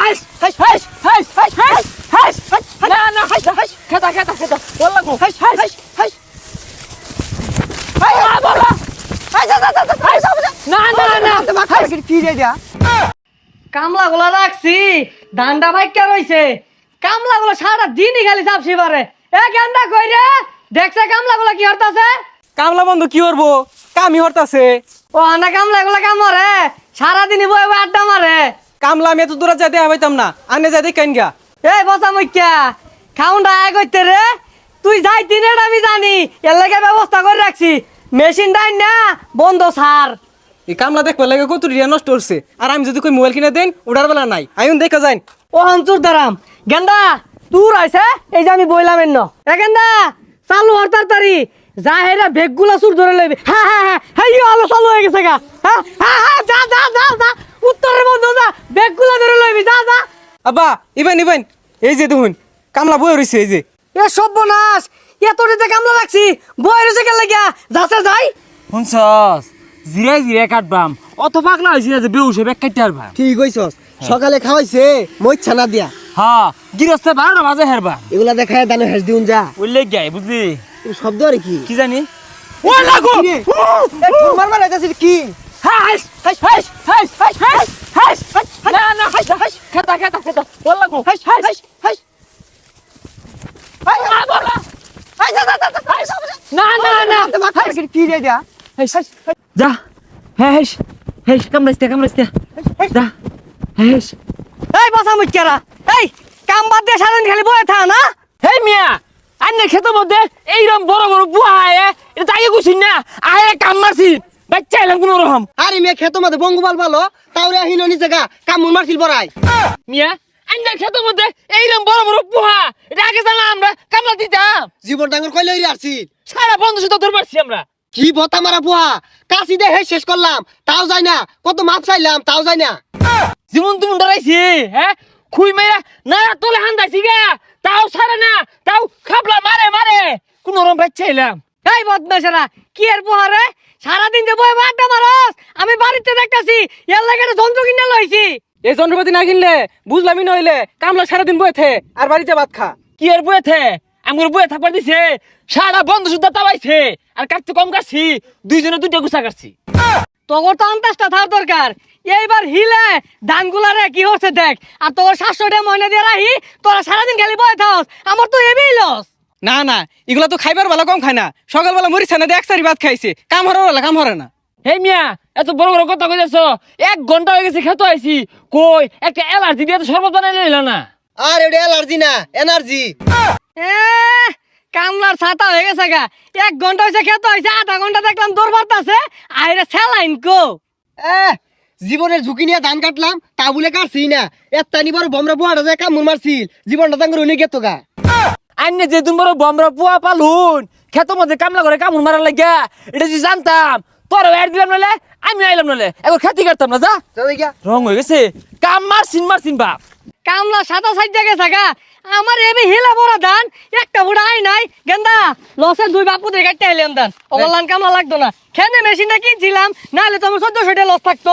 হাস হাস হাস হাস হাস হাস হাস না না হাস হাস খেতা খেতা খেতা বল লাগো হাস হাস হাস হাই বাবা হাস হাস হাস না না না হাস কি রে দিয়া কামলা গুলা রাখছি ডান্ডা বাইকা রইছে কামলা গুলা সারা দিনই খালি চাপছি পারে এ গেন্দা কই রে দেখছে কামলা গুলা কি হরতাছে কামলা বন্ধু কি করবো কামই হরতাছে ও না কামলা গুলা কাম মারে সারা দিনই বই বই আড্ডা মারে কামলা আমি এত দূরে যাইতে পাইতাম না আনে যাইতে কেন গা এই বসা মুখ্যা খাউন্ডা আয় করতে রে তুই যাই তিনের আমি জানি এর লাগে ব্যবস্থা করে রাখছি মেশিন ডাইন না বন্ধ সার এই কামলা দেখবার লাগে কত রিয়া নষ্ট করছে আর আমি যদি কই মোবাইল কিনে দেন উড়ার বেলা নাই আইন দেখা যাই ও হামচুর দারাম গেন্দা তুই আইছে এই যে আমি বইলাম এন্ন এ গেন্দা চালু হর তাড়াতাড়ি যা হেরা বেগগুলা সুর ধরে লইবি হ্যাঁ হ্যাঁ হ্যাঁ হেই আলো চালু হয়ে গেছে গা হ্যাঁ হ্যাঁ হ্যাঁ যা যা যা যা উত্তরের বন্ধ যা বেগগুলা ধরে লইবি যা যা আব্বা ইবেন ইবেন এই যে দেখুন কামলা বই রইছে এই যে এ সর্বনাশ এতটিতে কামলা রাখছি বই রয়েছে কেন লাগিয়া যাচ্ছে যাই শুনছস জিরাই জিরাই কাটবাম অত পাগলা হয়েছি না যে বেউসে ব্যাগ কাটতে পারবা ঠিক কইছস সকালে খাওয়াইছে মই ছানা দিয়া হ্যাঁ গিরস্তে 12টা বাজে হেরবা এগুলা দেখায় দানো হেস দিউন যা উল্লে গাই বুঝলি এই শব্দ আর কি কি জানি ও লাগো এ ঠোরমার মারা যাচ্ছে কি হাস হাস হাস হাস হাস হাস হাস হাস না না হাস হাস খেতা খেতা খেতা বল লাগো হাস হাস হাস হাস হাই বলা হাস হাস না না না হাস কি রে দিয়া হাস হাস যা হেস হেস কামড়াইতে যা হেস এই বসা মুখ্যারা এই কাম বাদ দিয়ে সারাদিন খালি বয়ে থা না হেই মিয়া আন্নে খেতো মধ্যে এইরকম বড় বড় বুয়া আয় এটা তাই গুছিন না আয় কাম মারছি বাচ্চা এলাম কোন রকম আরে মেয়ে খেতো মধ্যে বঙ্গবাল ভালো তাওরে হিননি জায়গা কামুর মারছিল বড়াই মিয়া আন্নে খেতো মধ্যে এইরকম বড় বড় বুয়া এটা আগে জানা আমরা কামলা দিতাম জীবন ডাঙ্গর কইলে হইরে আসছি সারা বন্ধু সাথে ধরে পারছি আমরা কি বতা মারা বুয়া কাশি দে শেষ করলাম তাও যায় না কত মাপ চাইলাম তাও যায় না জীবন তুমি ডরাইছি হ্যাঁ খুই মেয়া না তোলে হান্দাইছি গা তাও সারে না তাও খাবলা মারে মারে কোন রকম বাচ্চা এলাম এই বদমাশেরা কি এর পোহারে সারাদিন যে বয়ে বয়ে আড্ডা মারস আমি বাড়িতে দেখতাছি এর লাগে একটা যন্ত্র কিনে লইছি এই যন্ত্রপাতি না কিনলে বুঝলামই নইলে কামলা সারাদিন বইতে আর বাড়িতে ভাত খা কি আর বয়েছে আমার বয়ে থাকবার দিছে সারা বন্ধু সুদ্ধা তাবাইছে আর কাটতে কম কাটছি দুইজনে দুইটা গুছা কাটছি তোর তো আন্তাজটা থার দরকার এইবার হিলে ধানগুলারে কি হচ্ছে দেখ আর তোর 700 টাকা ময়না দিয়ে রাহি তোরা সারাদিন খালি বয়ে থাকস আমার তো এবই লস না না এগুলা তো খাইবার বেলা কম খায় না সকালবেলা মরিচ না দিয়ে এক সারি ভাত খাইছে কাম হরার বেলা কাম হরে না হে মিয়া এত বড় বড় কথা কইতেছ 1 ঘন্টা হয়ে গেছে খেতে আইছি কই একটা অ্যালার্জি দিয়ে তো শরবত বানাই লইলা না আর এটা অ্যালার্জি না এনার্জি কামলার ছাতা হয়ে গেছে গা 1 ঘন্টা হয়েছে খেতে হয়েছে আধা ঘন্টা দেখলাম দৌড় মারতাছে আইরে স্যালাইন কো জীবনের ঝুঁকি নিয়ে ধান কাটলাম তা বলে কাটছি না এত্তানি বড় বমরা বুয়াটা যায় কামুর মারছিল জীবনটা তাঙ্গর উনি গেতো গা আইনে যে তুমি বড় বমরা পুয়া পালুন খেতো মধ্যে কামলা করে কামড় মারার লাগিয়া এটা যদি জানতাম তোর এড দিলাম নালে আমি আইলাম নালে একবার খেতে কাটতাম না যা রং হয়ে গেছে কাম মারছিন বাপ কামলা সাদা সাইজা গেছে গা আমার এবি হিলা বড় ধান একটা বুড়া আই নাই গেন্দা লসের 2 বাপুদের কাটতে আইলাম ধান ওগলান কামলা লাগতো না খেনে মেশিনটা কিনছিলাম নাহলে তো আমার 1400 টাকা লস থাকতো